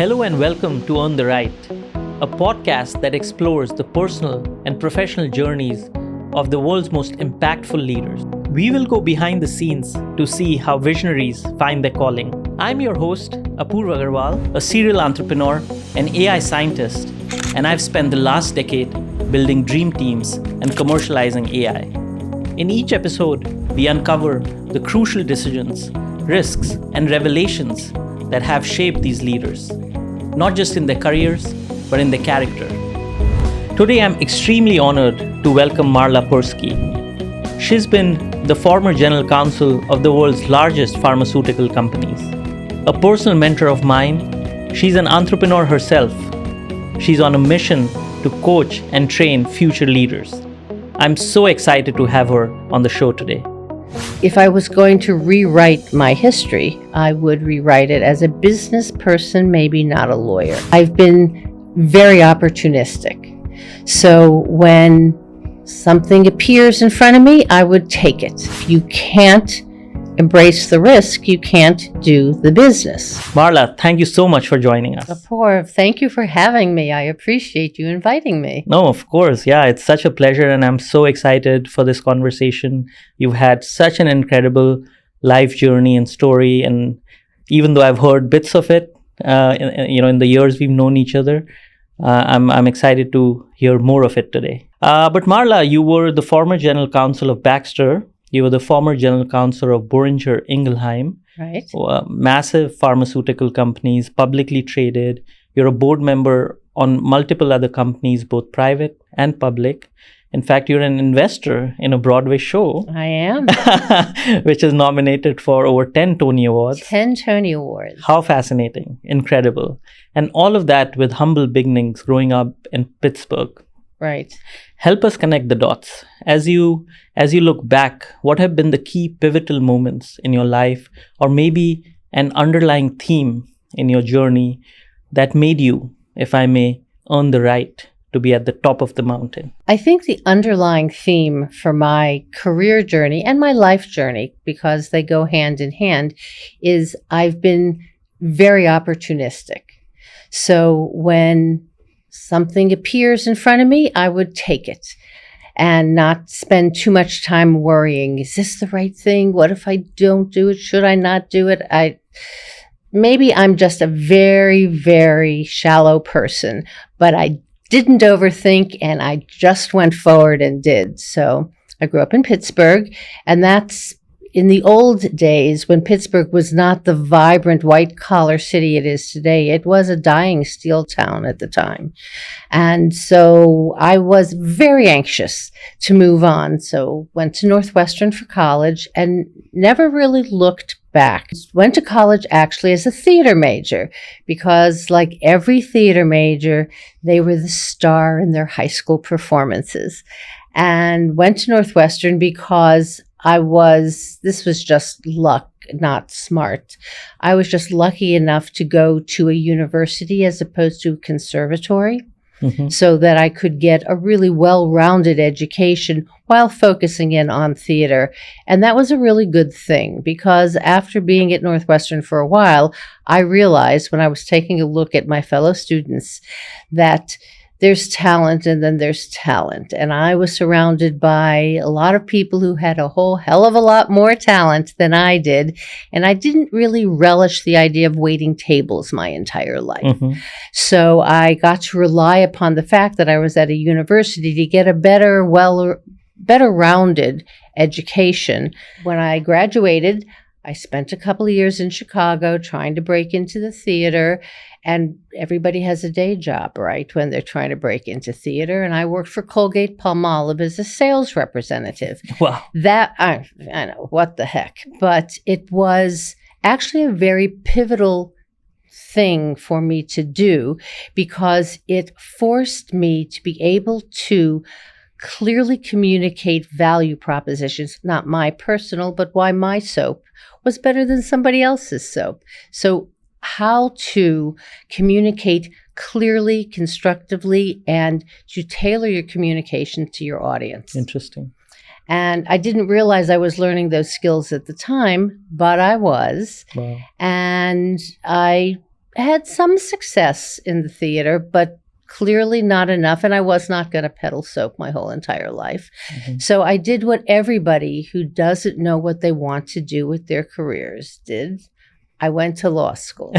Hello and welcome to Earn the Right, a podcast that explores the personal and professional journeys of the world's most impactful leaders. We will go behind the scenes to see how visionaries find their calling. I'm your host, Apoorv Agarwal, a serial entrepreneur and AI scientist, and I've spent the last decade building dream teams and commercializing AI. In each episode, we uncover the crucial decisions, risks, and revelations that have shaped these leaders, not just in their careers, but in their character. Today, I'm extremely honored to welcome Marla Persky. She's been the former General Counsel of the world's largest pharmaceutical companies. A personal mentor of mine, she's an entrepreneur herself. She's on a mission to coach and train future leaders. I'm so excited to have her on the show today. If I was going to rewrite my history, I would rewrite it as a business person, maybe not a lawyer. I've been very opportunistic. So when something appears in front of me, I would take it. If you can't embrace the risk, you can't do the business. Marla, thank you so much for joining us. Apoorv, thank you for having me. I appreciate you inviting me. No, of course. Yeah, it's such a pleasure, and I'm so excited for this conversation. You've had such an incredible life journey and story, and even though I've heard bits of it, in the years we've known each other, I'm excited to hear more of it today. But Marla, you were the former General Counsel of Baxter. You were the former General Counsel of Boehringer, Ingelheim. Right. Massive pharmaceutical companies, publicly traded. You're a board member on multiple other companies, both private and public. In fact, you're an investor in a Broadway show. I am. Which is nominated for over 10 Tony Awards. 10 Tony Awards. How fascinating. Incredible. And all of that with humble beginnings growing up in Pittsburgh. Right. Help us connect the dots. As you look back, what have been the key pivotal moments in your life, or maybe an underlying theme in your journey that made you, if I may, earn the right to be at the top of the mountain? I think the underlying theme for my career journey and my life journey, because they go hand in hand, is I've been very opportunistic. So when something appears in front of me, I would take it and not spend too much time worrying. Is this the right thing? What if I don't do it? Should I not do it? Maybe I'm just a very, very shallow person, but I didn't overthink and I just went forward and did. So I grew up in Pittsburgh, and that's in the old days when Pittsburgh was not the vibrant white-collar city it is today. It was a dying steel town at the time. And so I was very anxious to move on. So went to Northwestern for college and never really looked back. Went to college actually as a theater major because, like every theater major, they were the star in their high school performances. And went to Northwestern because this was just luck, not smart. I was just lucky enough to go to a university as opposed to a conservatory, so that I could get a really well-rounded education while focusing in on theater. And that was a really good thing, because after being at Northwestern for a while, I realized when I was taking a look at my fellow students that there's talent and then there's talent. And I was surrounded by a lot of people who had a whole hell of a lot more talent than I did. And I didn't really relish the idea of waiting tables my entire life. So I got to rely upon the fact that I was at a university to get a better rounded education. When I graduated, I spent a couple of years in Chicago trying to break into the theater. And everybody has a day job, right, when they're trying to break into theater. And I worked for Colgate-Palmolive as a sales representative. Wow. That, I know, what the heck. But it was actually a very pivotal thing for me to do, because it forced me to be able to clearly communicate value propositions, not my personal, but why my soap was better than somebody else's soap. So how to communicate clearly, constructively, and to tailor your communication to your audience. Interesting. And I didn't realize I was learning those skills at the time, but I was. Wow. And I had some success in the theater, but clearly not enough. And I was not going to peddle soap my whole entire life. So I did what everybody who doesn't know what they want to do with their careers did. I went to law school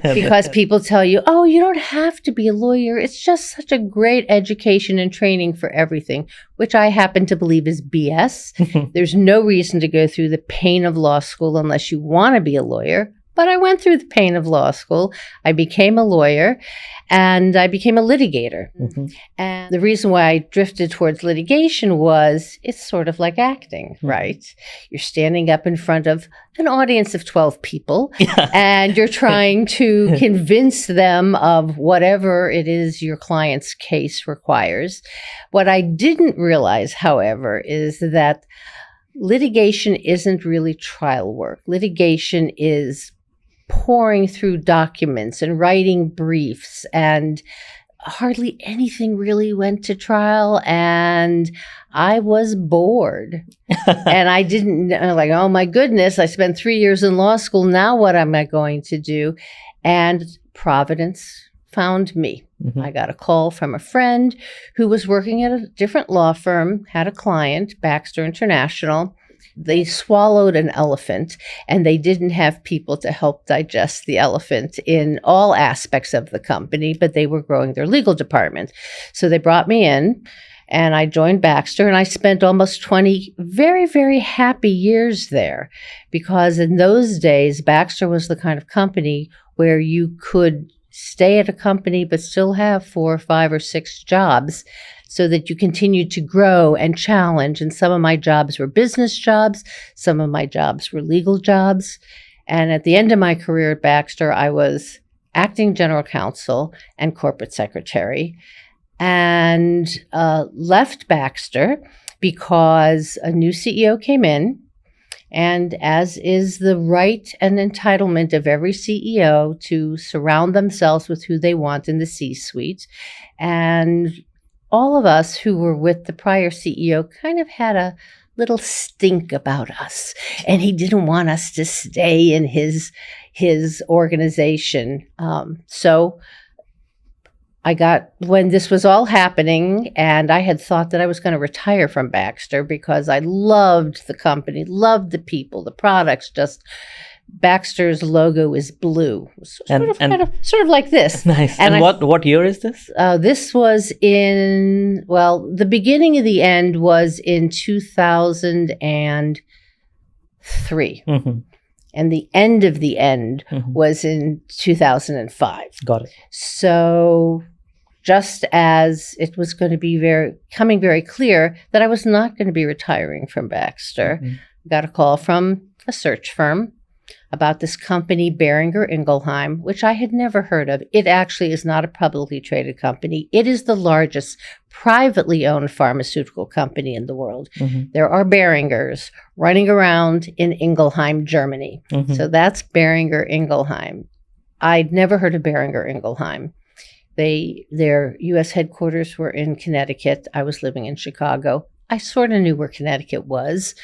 because people tell you, oh, you don't have to be a lawyer. It's just such a great education and training for everything, which I happen to believe is BS. There's no reason to go through the pain of law school unless you want to be a lawyer. But I went through the pain of law school. I became a lawyer and I became a litigator. And the reason why I drifted towards litigation was it's sort of like acting, right? You're standing up in front of an audience of 12 people and you're trying to convince them of whatever it is your client's case requires. What I didn't realize, however, is that litigation isn't really trial work. Litigation is pouring through documents and writing briefs, and hardly anything really went to trial. And I was bored. And I didn't like, oh my goodness, I spent 3 years in law school. Now what am I going to do? And Providence found me. I got a call from a friend who was working at a different law firm, had a client, Baxter International. They swallowed an elephant and they didn't have people to help digest the elephant in all aspects of the company, but they were growing their legal department. So they brought me in and I joined Baxter, and I spent almost 20 very, very happy years there, because in those days, Baxter was the kind of company where you could stay at a company but still have 4 or 5 or 6 jobs, so that you continued to grow and challenge. And some of my jobs were business jobs. Some of my jobs were legal jobs. And at the end of my career at Baxter, I was acting general counsel and corporate secretary, and left Baxter because a new CEO came in. And as is the right and entitlement of every CEO to surround themselves with who they want in the C-suite. And all of us who were with the prior CEO kind of had a little stink about us, and he didn't want us to stay in his organization. So when this was all happening, and I had thought that I was going to retire from Baxter because I loved the company, loved the people, the products, just Baxter's logo is blue. Sort of like this. Nice. And what year is this? This was the beginning of the end was in 2003. And the end of the end was in 2005. Got it. So just as it was going to be coming very clear that I was not going to be retiring from Baxter, I got a call from a search firm about this company, Boehringer Ingelheim, which I had never heard of. It actually is not a publicly traded company. It is the largest privately owned pharmaceutical company in the world. There are Boehringers running around in Ingelheim, Germany. So that's Boehringer Ingelheim. I'd never heard of Boehringer Ingelheim. Their U.S. headquarters were in Connecticut. I was living in Chicago. I sort of knew where Connecticut was,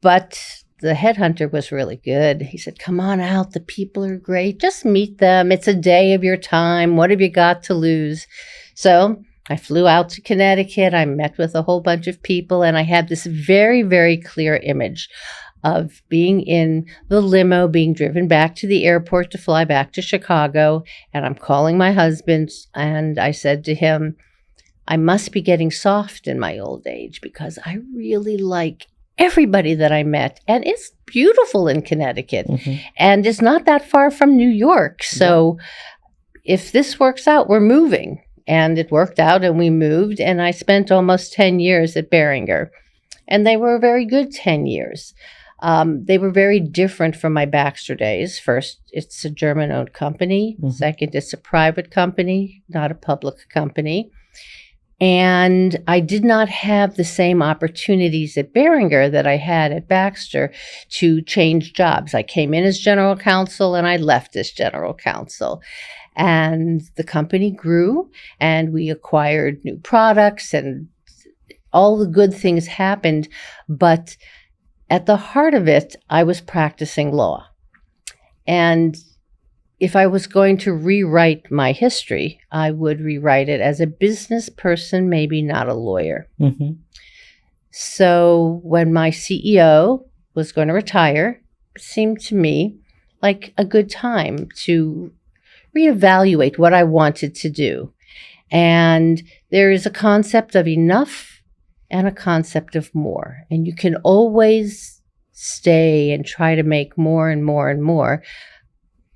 but the headhunter was really good. He said, come on out. The people are great. Just meet them. It's a day of your time. What have you got to lose? So I flew out to Connecticut. I met with a whole bunch of people, and I had this very, very clear image of being in the limo, being driven back to the airport to fly back to Chicago. And I'm calling my husband, and I said to him, I must be getting soft in my old age because I really like everybody that I met. And it's beautiful in Connecticut. And it's not that far from New York. So if this works out, we're moving. And it worked out, and we moved. And I spent almost 10 years at Boehringer. And they were a very good 10 years. They were very different from my Baxter days. First, it's a German-owned company. Second, it's a private company, not a public company. And I did not have the same opportunities at Boehringer that I had at Baxter to change jobs. I came in as general counsel and I left as general counsel. And the company grew and we acquired new products and all the good things happened. But at the heart of it, I was practicing law. And if I was going to rewrite my history, I would rewrite it as a business person, maybe not a lawyer. Mm-hmm. So when my CEO was going to retire, it seemed to me like a good time to reevaluate what I wanted to do. And there is a concept of enough and a concept of more. And you can always stay and try to make more and more and more.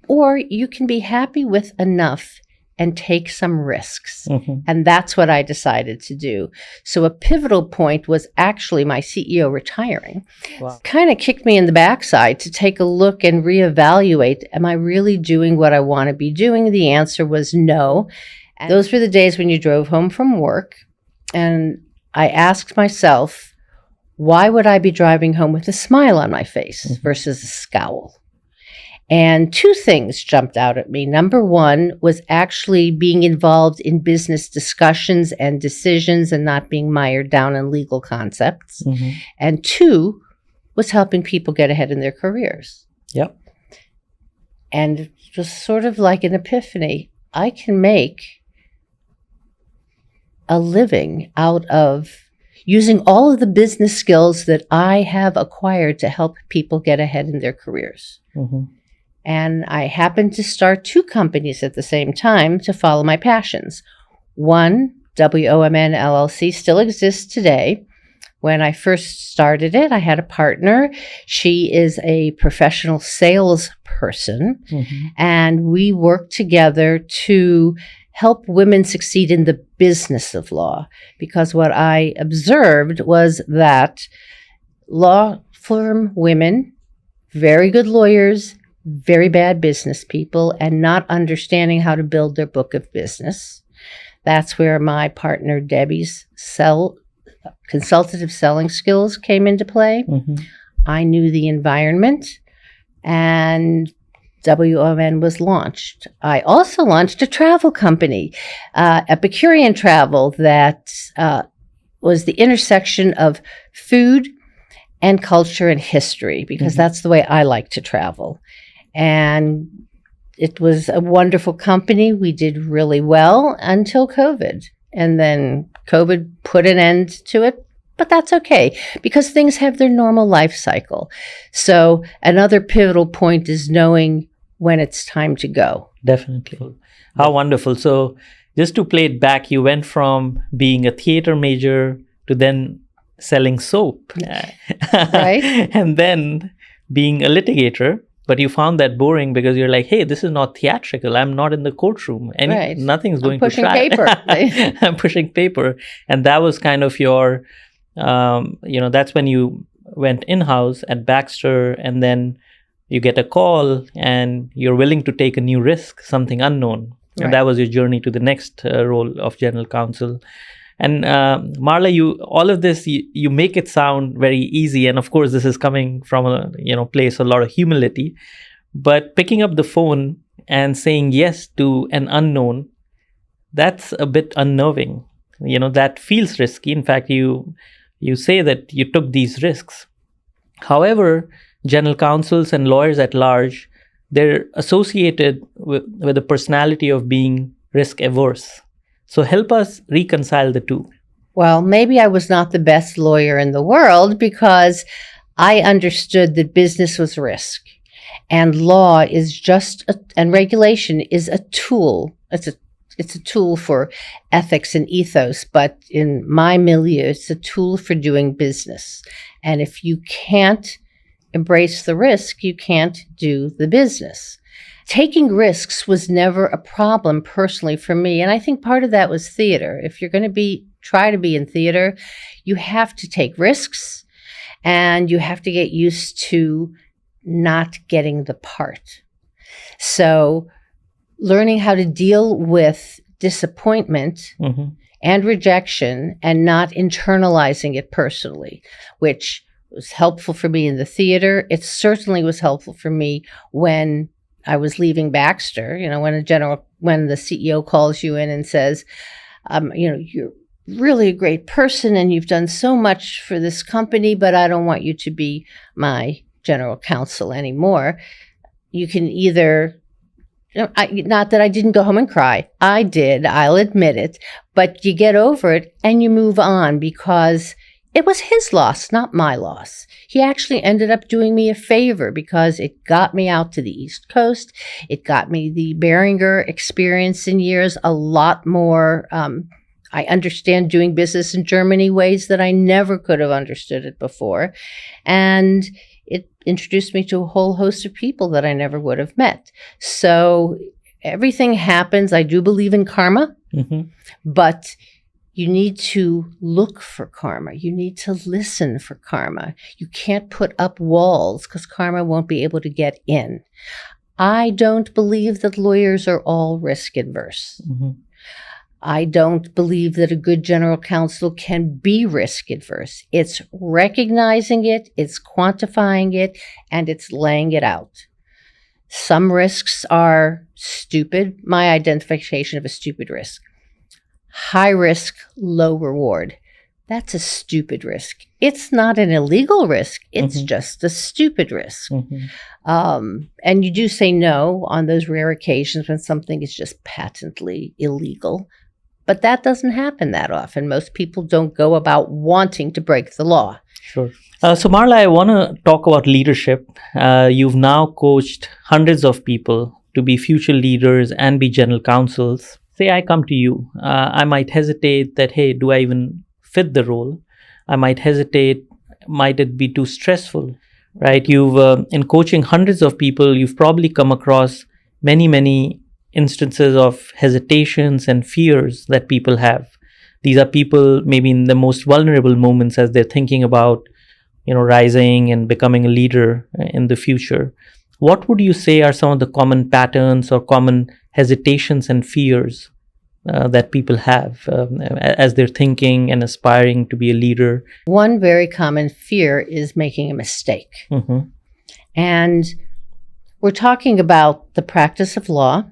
Or you can be happy with enough and take some risks. Mm-hmm. And that's what I decided to do. So a pivotal point was actually my CEO retiring. Wow. Kind of kicked me in the backside to take a look and reevaluate, am I really doing what I want to be doing? The answer was no. And those were the days when you drove home from work. And I asked myself, why would I be driving home with a smile on my face versus a scowl? And two things jumped out at me. Number one was actually being involved in business discussions and decisions and not being mired down in legal concepts. Mm-hmm. And two was helping people get ahead in their careers. Yep. And it was sort of like an epiphany. I can make a living out of using all of the business skills that I have acquired to help people get ahead in their careers. Mm-hmm. And I happened to start two companies at the same time to follow my passions. One, WOMN LLC, still exists today. When I first started it, I had a partner. She is a professional salesperson, and we worked together to help women succeed in the business of law. Because what I observed was that law firm women, very good lawyers, very bad business people, and not understanding how to build their book of business. That's where my partner Debbie's consultative selling skills came into play. Mm-hmm. I knew the environment, and WOMN was launched. I also launched a travel company, Epicurean Travel, that was the intersection of food and culture and history, because that's the way I like to travel. And it was a wonderful company. We did really well until COVID. And then COVID put an end to it. But that's okay, because things have their normal life cycle. So another pivotal point is knowing when it's time to go. Definitely. How wonderful. So just to play it back, you went from being a theater major to then selling soap. Right. And then being a litigator. But you found that boring because you're like, hey, this is not theatrical. I'm not in the courtroom. Right. Nothing's going pushing to try. paper. I'm pushing paper. And that was kind of your, that's when you went in-house at Baxter, and then you get a call and you're willing to take a new risk, something unknown. Right. And that was your journey to the next role of General Counsel. And Marla, all of this, you make it sound very easy. And of course, this is coming from a place, a lot of humility. But picking up the phone and saying yes to an unknown, that's a bit unnerving. That feels risky. In fact, you say that you took these risks. However, general counsels and lawyers at large, they're associated with the personality of being risk averse. So help us reconcile the two. Well, maybe I was not the best lawyer in the world, because I understood that business was risk, and law is and regulation is a tool. It's a tool for ethics and ethos, but in my milieu, it's a tool for doing business. And if you can't embrace the risk, you can't do the business. Taking risks was never a problem personally for me. And I think part of that was theater. If you're going to try to be in theater, you have to take risks, and you have to get used to not getting the part. So learning how to deal with disappointment and rejection and not internalizing it personally, which was helpful for me in the theater. It certainly was helpful for me when I was leaving Baxter. When the CEO calls you in and says, you're really a great person and you've done so much for this company, but I don't want you to be my general counsel anymore. You can either Not that I didn't go home and cry. I did. I'll admit it. But you get over it and you move on because it was his loss, not my loss. He actually ended up doing me a favor because it got me out to the East Coast. It got me the Boehringer experience in years, a lot more. I understand doing business in Germany ways that I never could have understood it before. And it introduced me to a whole host of people that I never would have met. So everything happens. I do believe in karma, but you need to look for karma. You need to listen for karma. You can't put up walls because karma won't be able to get in. I don't believe that lawyers are all risk adverse. I don't believe that a good general counsel can be risk adverse. It's recognizing it, it's quantifying it, and it's laying it out. Some risks are stupid. My identification of a stupid risk. High risk, low reward. That's a stupid risk. It's not an illegal risk. It's just a stupid risk. And you do say no on those rare occasions when something is just patently illegal. But that doesn't happen that often. Most people don't go about wanting to break the law. Sure. So Marla, I want to talk about leadership. You've now coached hundreds of people to be future leaders and be general counsels. Say I come to you, I might hesitate that, hey, do I even fit the role? I might hesitate, might it be too stressful, right? You've, in coaching hundreds of people, you've probably come across many instances of hesitations and fears that people have. These are people maybe in the most vulnerable moments as they're thinking about, rising and becoming a leader in the future. What would you say are some of the common patterns or common hesitations and fears that people have as they're thinking and aspiring to be a leader? One very common fear is making a mistake. And we're talking about the practice of law.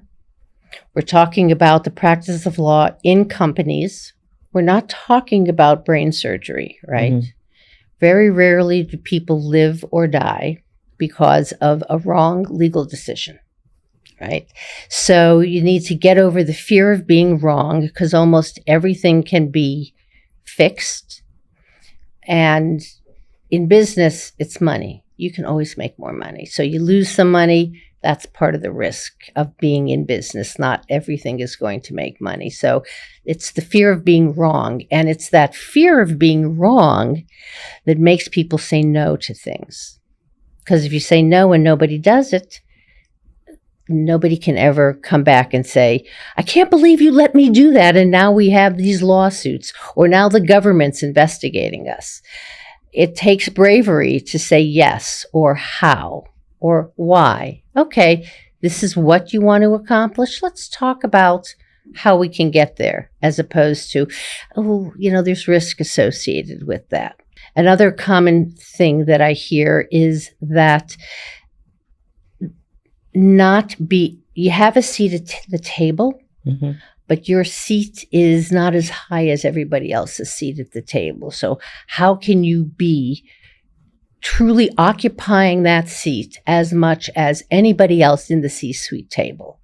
We're talking about the practice of law in companies. We're not talking about brain surgery, right? Very rarely do people live or die because of a wrong legal decision, right? So you need to get over the fear of being wrong because almost everything can be fixed. And in business, it's money. You can always make more money. So you lose some money. That's part of the risk of being in business. Not everything is going to make money. So it's the fear of being wrong. And it's that fear of being wrong that makes people say no to things. Because if you say no and nobody does it, nobody can ever come back and say, I can't believe you let me do that. And now we have these lawsuits, or now the government's investigating us. It takes bravery to say yes, or how, or why. Okay, this is what you want to accomplish. Let's talk about how we can get there, as opposed to, there's risk associated with that. Another common thing that I hear is that you have a seat at the table, but your seat is not as high as everybody else's seat at the table. So how can you be truly occupying that seat as much as anybody else in the C-suite table?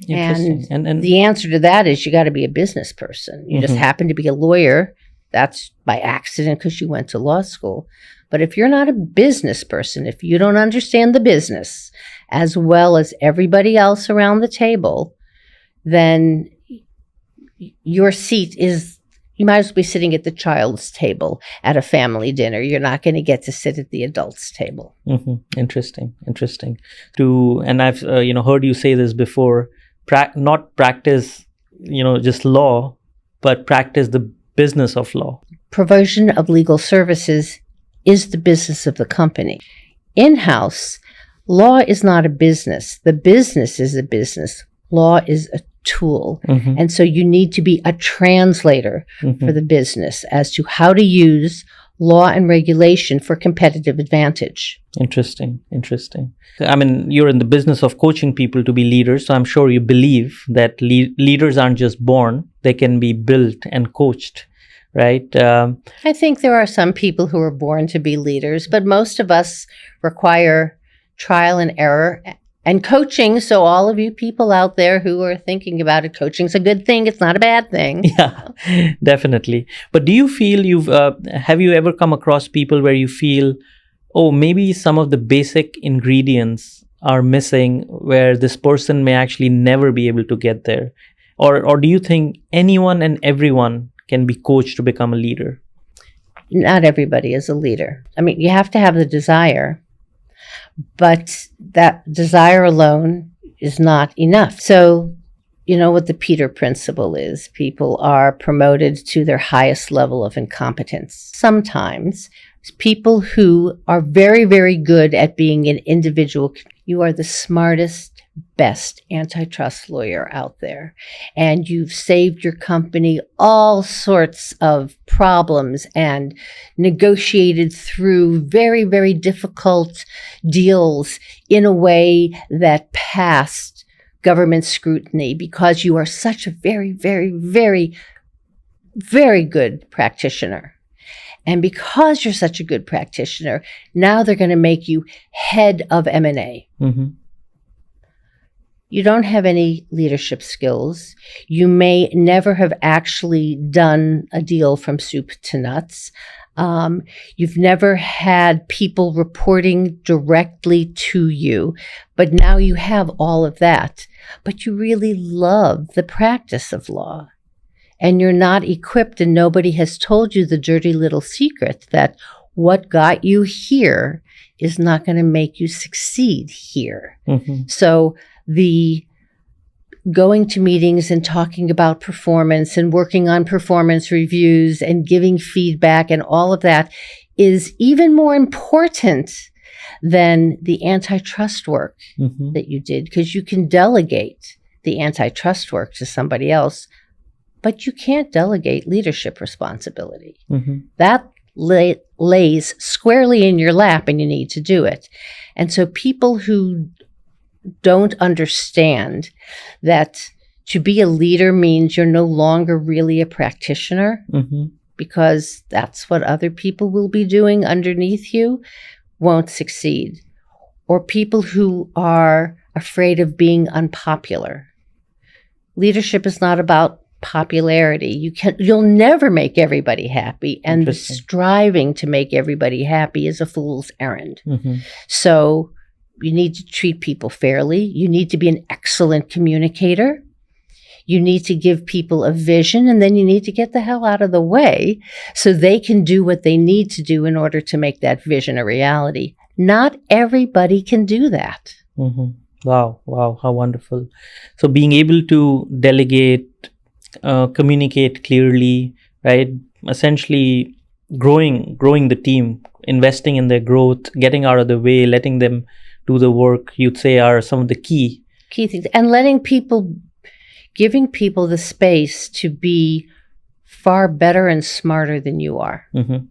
And the answer to that is you got to be a business person. You just happen to be a lawyer. That's by accident because you went to law school. But if you're not a business person, if you don't understand the business as well as everybody else around the table, then your seat is, you might as well be sitting at the child's table at a family dinner. You're not going to get to sit at the adult's table. Interesting. And I've heard you say this before, not practice, just law, but practice the business of law. Provision of legal services is the business of the company. In-house, law is not a business. The business is a business. Law is a tool. And so you need to be a translator for the business as to how to use law and regulation for competitive advantage. Interesting. I mean, you're in the business of coaching people to be leaders, so I'm sure you believe that leaders aren't just born, they can be built and coached, right? I think there are some people who are born to be leaders, but most of us require trial and error And coaching, so all of you people out there who are thinking about it, coaching's a good thing. It's not a bad thing. Yeah, definitely. But do you feel have you ever come across people where you feel, oh, maybe some of the basic ingredients are missing where this person may actually never be able to get there? Or do you think anyone and everyone can be coached to become a leader? Not everybody is a leader. I mean, you have to have the desire, but that desire alone is not enough. So, you know what the Peter principle is. People are promoted to their highest level of incompetence. Sometimes people who are very, very good at being an individual, you are the smartest, best antitrust lawyer out there, and you've saved your company all sorts of problems and negotiated through very, very difficult deals in a way that passed government scrutiny because you are such a very, very, very, very good practitioner. And because you're such a good practitioner, now they're going to make you head of M&A. Mm-hmm. You don't have any leadership skills. You may never have actually done a deal from soup to nuts. You've never had people reporting directly to you, but now you have all of that. But you really love the practice of law. And you're not equipped, and nobody has told you the dirty little secret that what got you here is not going to make you succeed here. Mm-hmm. So the going to meetings and talking about performance and working on performance reviews and giving feedback and all of that is even more important than the antitrust work Mm-hmm. that you did, because you can delegate the antitrust work to somebody else, but you can't delegate leadership responsibility. Mm-hmm. That lays squarely in your lap, and you need to do it. And so people who don't understand that to be a leader means you're no longer really a practitioner, Mm-hmm. because that's what other people will be doing underneath you, won't succeed. Or people who are afraid of being unpopular. Leadership is not about popularity. You'll never make everybody happy, and the striving to make everybody happy is a fool's errand. Mm-hmm. So you need to treat people fairly. You need to be an excellent communicator. You need to give people a vision, and then you need to get the hell out of the way so they can do what they need to do in order to make that vision a reality. Not everybody can do that. Mm-hmm. Wow, how wonderful. So being able to delegate, communicate clearly, right? Essentially growing the team, investing in their growth, getting out of the way, letting them do the work, you'd say are some of the key things. And giving people the space to be far better and smarter than you are. Mm-hmm.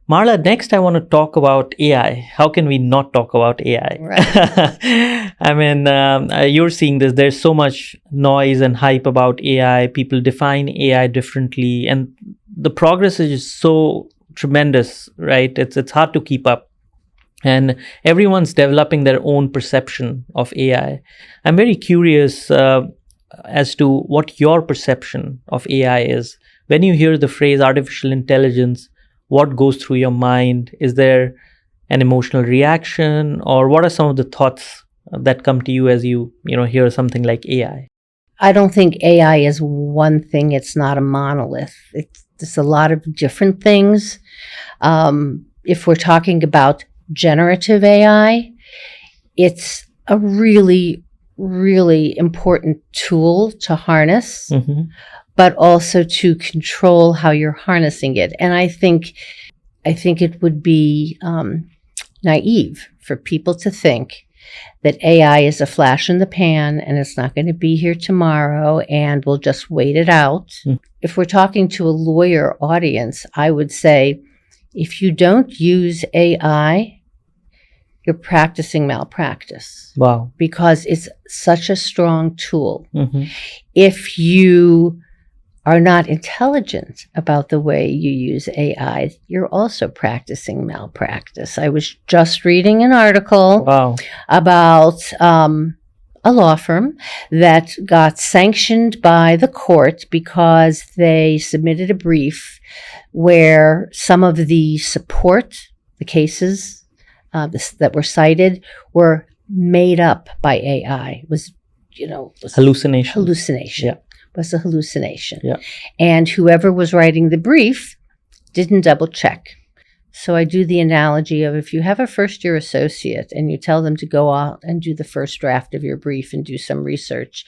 Marla, next I want to talk about AI. How can we not talk about AI? Right. I mean, you're seeing this. There's so much noise and hype about AI. People define AI differently, and the progress is just so tremendous, right? It's hard to keep up, and everyone's developing their own perception of AI. I'm very curious as to what your perception of AI is. When you hear the phrase artificial intelligence, what goes through your mind? Is there an emotional reaction, or what are some of the thoughts that come to you as you hear something like AI? I don't think AI is one thing. It's not a monolith. It's a lot of different things. If we're talking about generative AI, it's a really, really important tool to harness. Mm-hmm. But also to control how you're harnessing it. And I think it would be naive for people to think that AI is a flash in the pan and it's not going to be here tomorrow and we'll just wait it out. Mm. If we're talking to a lawyer audience, I would say, if you don't use AI, you're practicing malpractice. Wow. Because it's such a strong tool. Mm-hmm. If you are not intelligent about the way you use AI, you're also practicing malpractice. I was just reading an article about a law firm that got sanctioned by the court because they submitted a brief where some of the support, the cases that were cited, were made up by AI. It was, hallucination. Yeah. Was a hallucination. Yeah. And whoever was writing the brief didn't double check. So I do the analogy of, if you have a first-year associate and you tell them to go out and do the first draft of your brief and do some research,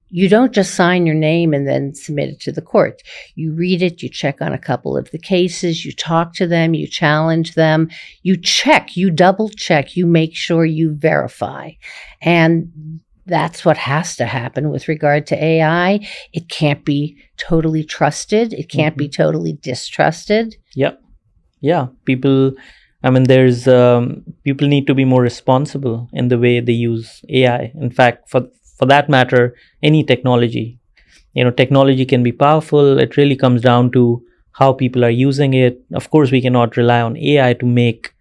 you don't just sign your name and then submit it to the court. You read it, you check on a couple of the cases, you talk to them, you challenge them, you check, you double check, you make sure you verify. And that's what has to happen with regard to AI. It can't be totally trusted. It can't be totally distrusted. Yeah. People need to be more responsible in the way they use AI. In fact, for that matter, any technology. Technology can be powerful. It really comes down to how people are using it. Of course, we cannot rely on AI to make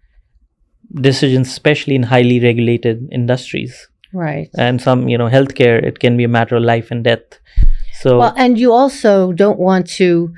decisions, especially in highly regulated industries. Right. And some, healthcare, it can be a matter of life and death. So, well, and you also don't want to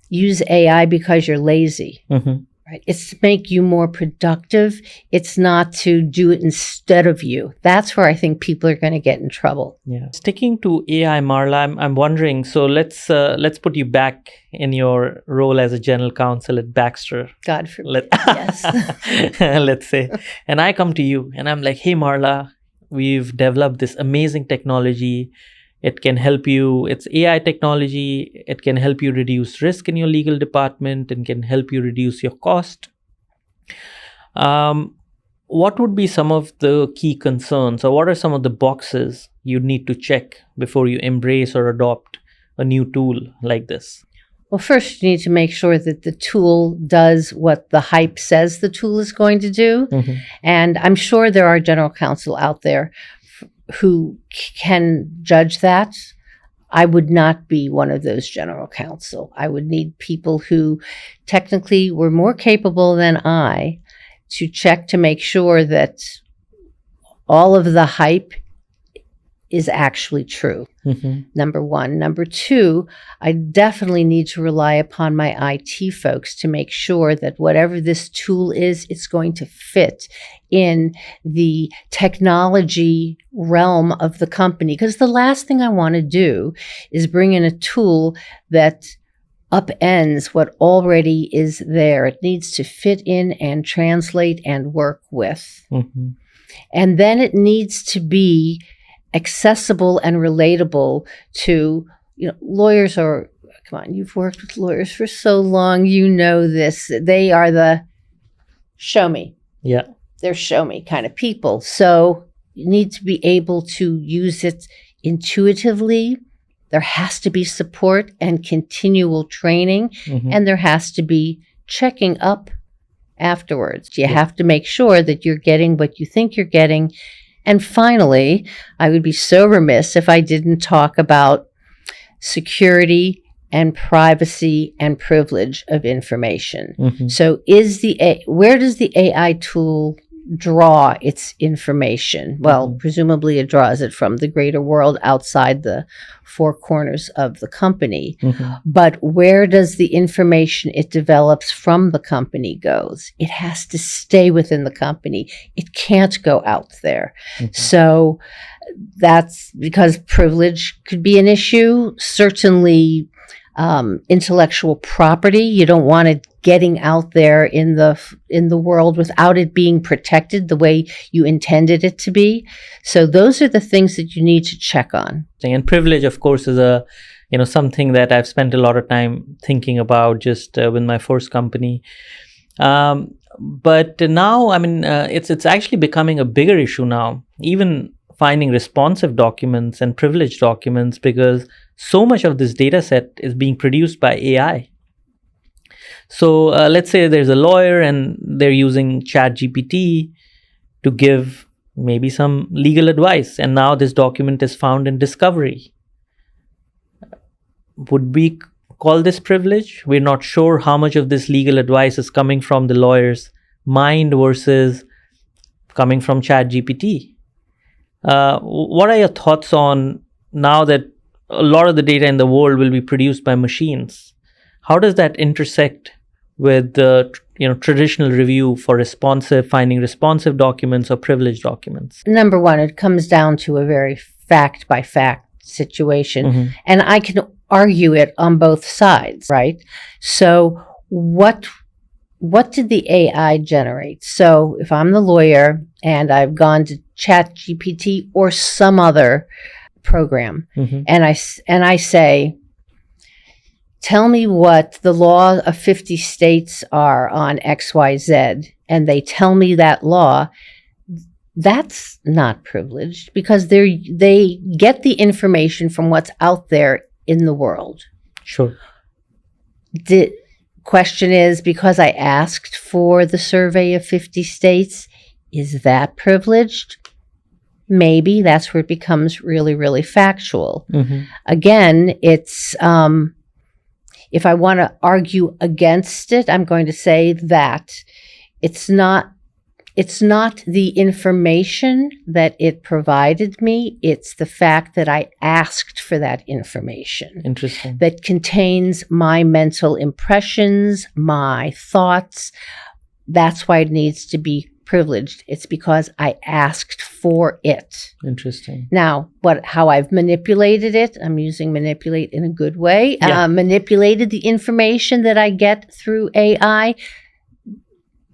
use AI because you're lazy. Right? It's to make you more productive. It's not to do it instead of you. That's where I think people are going to get in trouble. Yeah. Sticking to AI, Marla, I'm wondering. So let's put you back in your role as a general counsel at Baxter. God forbid. Yes. Let's say, and I come to you and I'm like, hey, Marla, we've developed this amazing technology. It can help you. It's AI technology. It can help you reduce risk in your legal department and can help you reduce your cost. What would be some of the key concerns, or what are some of the boxes you need to check before you embrace or adopt a new tool like this? Well, first, you need to make sure that the tool does what the hype says the tool is going to do. And I'm sure there are general counsel out there who can judge that. I would not be one of those general counsel. I would need people who technically were more capable than I to check to make sure that all of the hype is actually true. Number one. Number two, I definitely need to rely upon my IT folks to make sure that whatever this tool is, it's going to fit in the technology realm of the company. Because the last thing I want to do is bring in a tool that upends what already is there. It needs to fit in and translate and work with. And then it needs to be accessible and relatable to, lawyers are, come on, you've worked with lawyers for so long, you know this. They are the show me. Yeah. They're show me kind of people. So you need to be able to use it intuitively. There has to be support and continual training, and there has to be checking up afterwards. You have to make sure that you're getting what you think you're getting. And finally, I would be so remiss if I didn't talk about security and privacy and privilege of information. So where does the AI tool draw its information? Well, presumably it draws it from the greater world outside the four corners of the company. But where does the information it develops from the company goes? It has to stay within the company. It can't go out there. So that's because privilege could be an issue. Certainly intellectual property. You don't want it getting out there in the world without it being protected the way you intended it to be. So those are the things that you need to check on. And privilege, of course, is something that I've spent a lot of time thinking about just with my first company. But now, it's actually becoming a bigger issue now, even finding responsive documents and privileged documents, because so much of this data set is being produced by AI. So let's say there's a lawyer and they're using ChatGPT to give maybe some legal advice, and now this document is found in discovery. would we call this privilege? We're not sure how much of this legal advice is coming from the lawyer's mind versus coming from ChatGPT. What are your thoughts on, now that a lot of the data in the world will be produced by machines, how does that intersect with the traditional review for finding responsive documents or privileged documents? Number one, it comes down to a very fact by fact situation, and I can argue it on both sides, right? So what did the AI generate? So if I'm the lawyer and I've gone to ChatGPT or some other program, and I say, tell me what the law of 50 states are on XYZ, and they tell me that law, that's not privileged because they get the information from what's out there in the world. Sure. The question is, because I asked for the survey of 50 states, is that privileged? Maybe that's where it becomes really, really factual. Again, it's if I want to argue against it, I'm going to say that it's not the information that it provided me, it's the fact that I asked for that information. Interesting. That contains my mental impressions, my thoughts. That's why it needs to be privileged. It's because I asked for it. Interesting. Now, how I've manipulated it, I'm using manipulate in a good way, manipulated the information that I get through AI.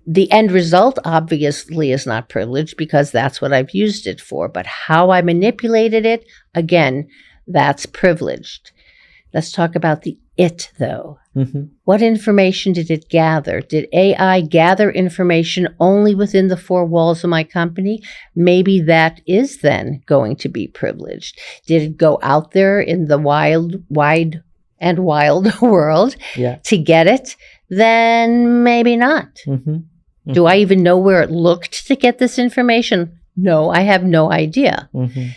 The end result obviously is not privileged because that's what I've used it for. But how I manipulated it, again, that's privileged. Let's talk about the it, though. What information did it gather? Did AI gather information only within the four walls of my company? Maybe that is then going to be privileged. Did it go out there in the wide and wild world to get it? Then maybe not. Do I even know where it looked to get this information? No, I have no idea.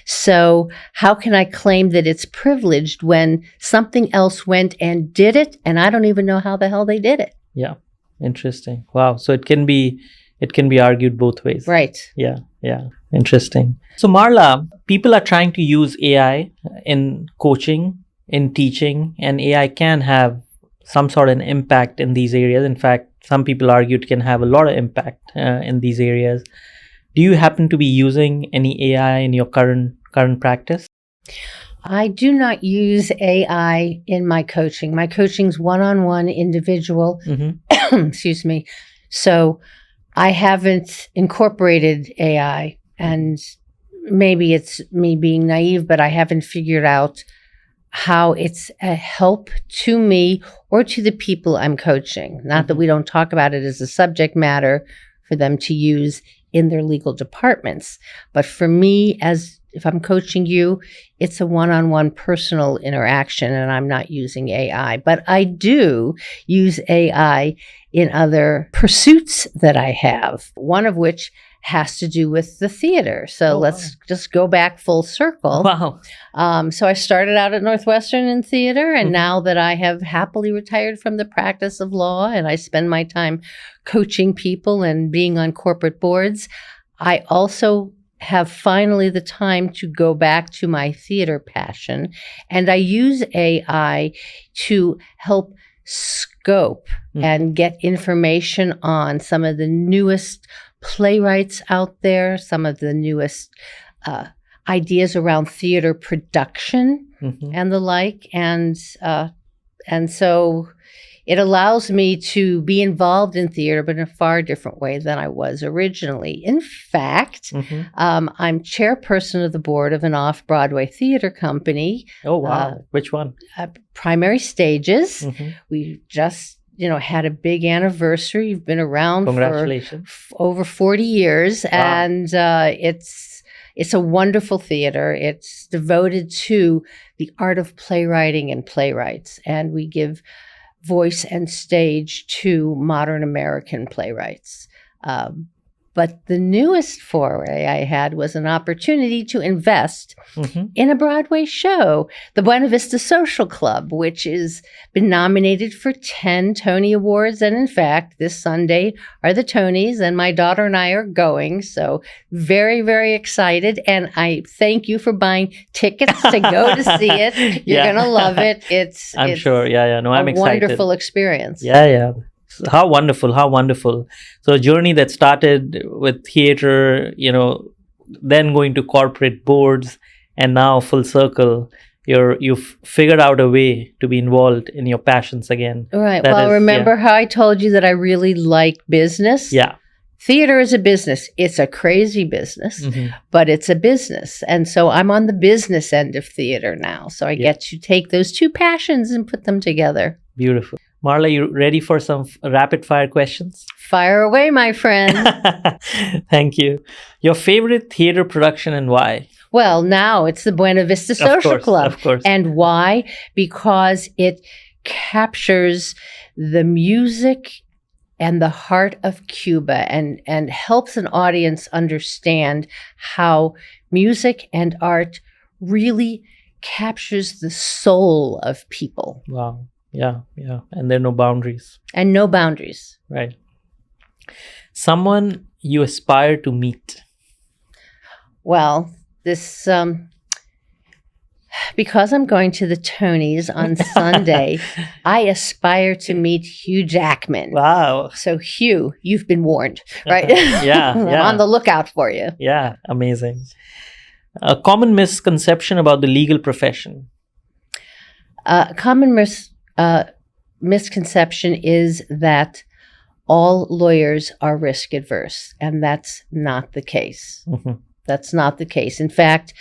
So how can I claim that it's privileged when something else went and did it, and I don't even know how the hell they did it? Yeah, interesting. Wow. So it can be argued both ways. Right. Yeah. Interesting. So Marla, people are trying to use AI in coaching, in teaching, and AI can have some sort of an impact in these areas. In fact, some people argue it can have a lot of impact in these areas. Do you happen to be using any AI in your current practice? I do not use AI in my coaching. My coaching's one-on-one individual. Excuse me. So I haven't incorporated AI, and maybe it's me being naive, but I haven't figured out how it's a help to me or to the people I'm coaching. Not that we don't talk about it as a subject matter for them to use in their legal departments. But for me, as if I'm coaching you, it's a one-on-one personal interaction, and I'm not using AI. But I do use AI in other pursuits that I have, one of which has to do with the theater. So let's just go back full circle. Wow. So I started out at Northwestern in theater, and now that I have happily retired from the practice of law and I spend my time coaching people and being on corporate boards, I also have finally the time to go back to my theater passion. And I use AI to help scope and get information on some of the newest playwrights out there, some of the newest ideas around theater production and the like. And so it allows me to be involved in theater, but in a far different way than I was originally. In fact, I'm chairperson of the board of an off-Broadway theater company. Oh, wow. Which one? Primary Stages. We just had a big anniversary. You've been around Congratulations. for over 40 years. Wow. And it's a wonderful theater. It's devoted to the art of playwriting and playwrights. And we give voice and stage to modern American playwrights. But the newest foray I had was an opportunity to invest Mhm. in a Broadway show, the Buena Vista Social Club, which has been nominated for 10 Tony Awards. And in fact, this Sunday are the Tonys, and my daughter and I are going. So very, very excited. And I thank you for buying tickets to go to see it. You're Yeah. going to love it. I'm sure. Yeah. No, I'm a excited. wonderful experience. Yeah. How wonderful. How wonderful. So a journey that started with theater, then going to corporate boards, and now full circle. You've figured out a way to be involved in your passions again. Right. That Well, is- remember how I told you that I really like business? Yeah. Theater is a business. It's a crazy business, Mhm. but it's a business. And so I'm on the business end of theater now. So I get to take those two passions and put them together. Beautiful. Marla, you ready for some rapid fire questions? Fire away, my friend. Thank you. Your favorite theater production and why? Well, now it's the Buena Vista Social Club. Of course. And why? Because it captures the music and the heart of Cuba and helps an audience understand how music and art really captures the soul of people. Wow. Yeah. And there are no boundaries. And no boundaries. Right. Someone you aspire to meet. Well, this because I'm going to the Tonys on Sunday, I aspire to meet Hugh Jackman. Wow. So Hugh, you've been warned, right? Yeah. I'm on the lookout for you. Yeah. Amazing. A common misconception about the legal profession. Common misconception is that all lawyers are risk adverse, and that's not the case. Mhm. That's not the case. In fact,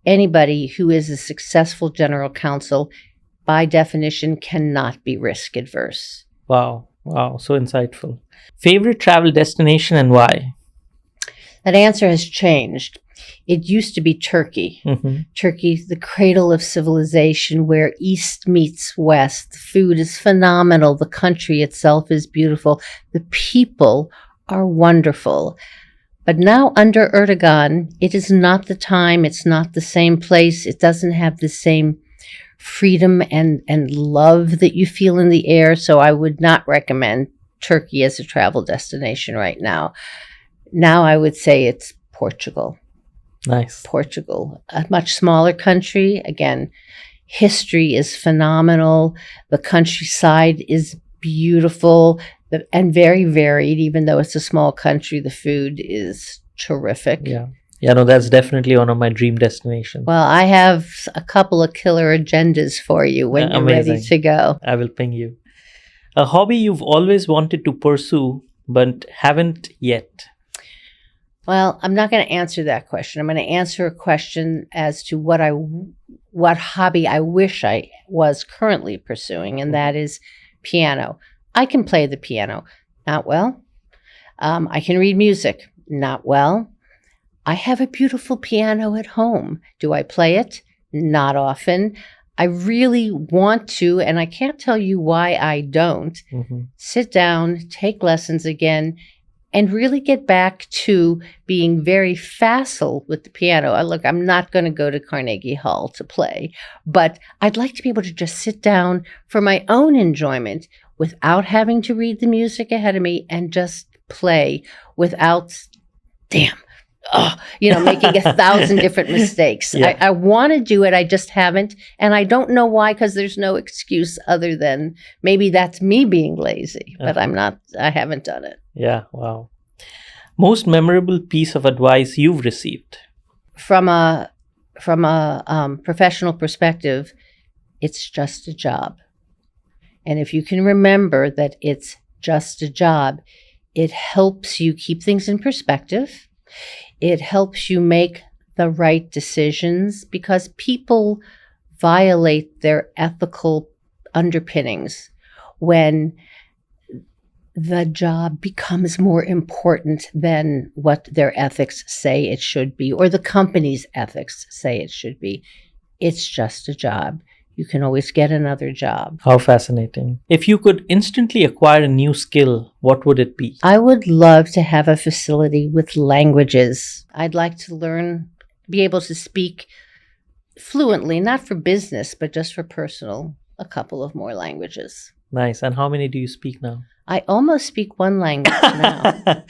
anybody who is a successful general counsel, by definition, cannot be risk adverse. Wow. So insightful. Favorite travel destination and why? That answer has changed. It used to be Turkey. Mhm. Turkey, the cradle of civilization where East meets West. The food is phenomenal. The country itself is beautiful. The people are wonderful. But now under Erdogan, it is not the time. It's not the same place. It doesn't have the same freedom and love that you feel in the air. So I would not recommend Turkey as a travel destination right now. Now I would say it's Portugal. Nice. Portugal, a much smaller country. Again, history is phenomenal. The countryside is beautiful and very varied. Even though it's a small country, the food is terrific. Yeah. No, that's definitely one of my dream destinations. Well, I have a couple of killer agendas for you when you're ready Amazing. to go. I will ping you. A hobby you've always wanted to pursue but haven't yet. Well, I'm not going to answer that question. I'm going to answer a question as to what hobby I wish I was currently pursuing, and that is piano. I can play the piano, not well. I can read music, not well. I have a beautiful piano at home. Do I play it? Not often. I really want to, and I can't tell you why I don't, sit down, take lessons again, and really get back to being very facile with the piano. I'm not going to go to Carnegie Hall to play, but I'd like to be able to just sit down for my own enjoyment without having to read the music ahead of me and just play without, making 1,000 different mistakes. Yeah. I want to do it. I just haven't. And I don't know why, because there's no excuse other than maybe that's me being lazy, but I haven't done it. Yeah, wow. Most memorable piece of advice you've received? From a professional perspective, it's just a job. And if you can remember that it's just a job, it helps you keep things in perspective. It helps you make the right decisions because people violate their ethical underpinnings when the job becomes more important than what their ethics say it should be or the company's ethics say it should be. It's just a job. you can always get another job. How fascinating. If you could instantly acquire a new skill, what would it be? I would love to have a facility with languages. I'd like to learn, be able to speak fluently, not for business, but just for personal, a couple of more languages. Nice. And how many do you speak now? I almost speak one language now.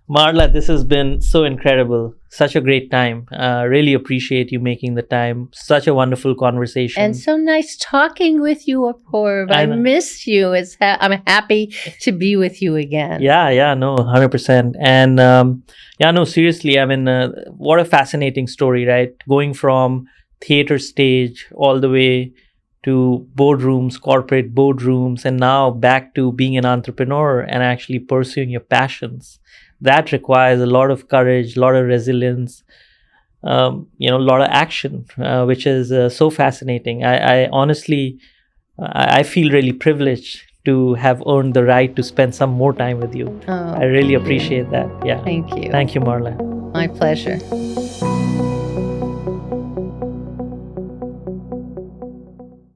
Marla, this has been so incredible. Such a great time. Really appreciate you making the time. Such a wonderful conversation. And so nice talking with you, Apoorv. I miss you. I'm happy to be with you again. Yeah, no, 100%. And no, seriously, I mean, what a fascinating story, right? Going from theater stage all the way to boardrooms, corporate boardrooms, and now back to being an entrepreneur and actually pursuing your passions. That requires a lot of courage, a lot of resilience, a lot of action, which is so fascinating. I honestly, I feel really privileged to have earned the right to spend some more time with you. I really appreciate that. Yeah. Thank you. Thank you, Marla. My pleasure.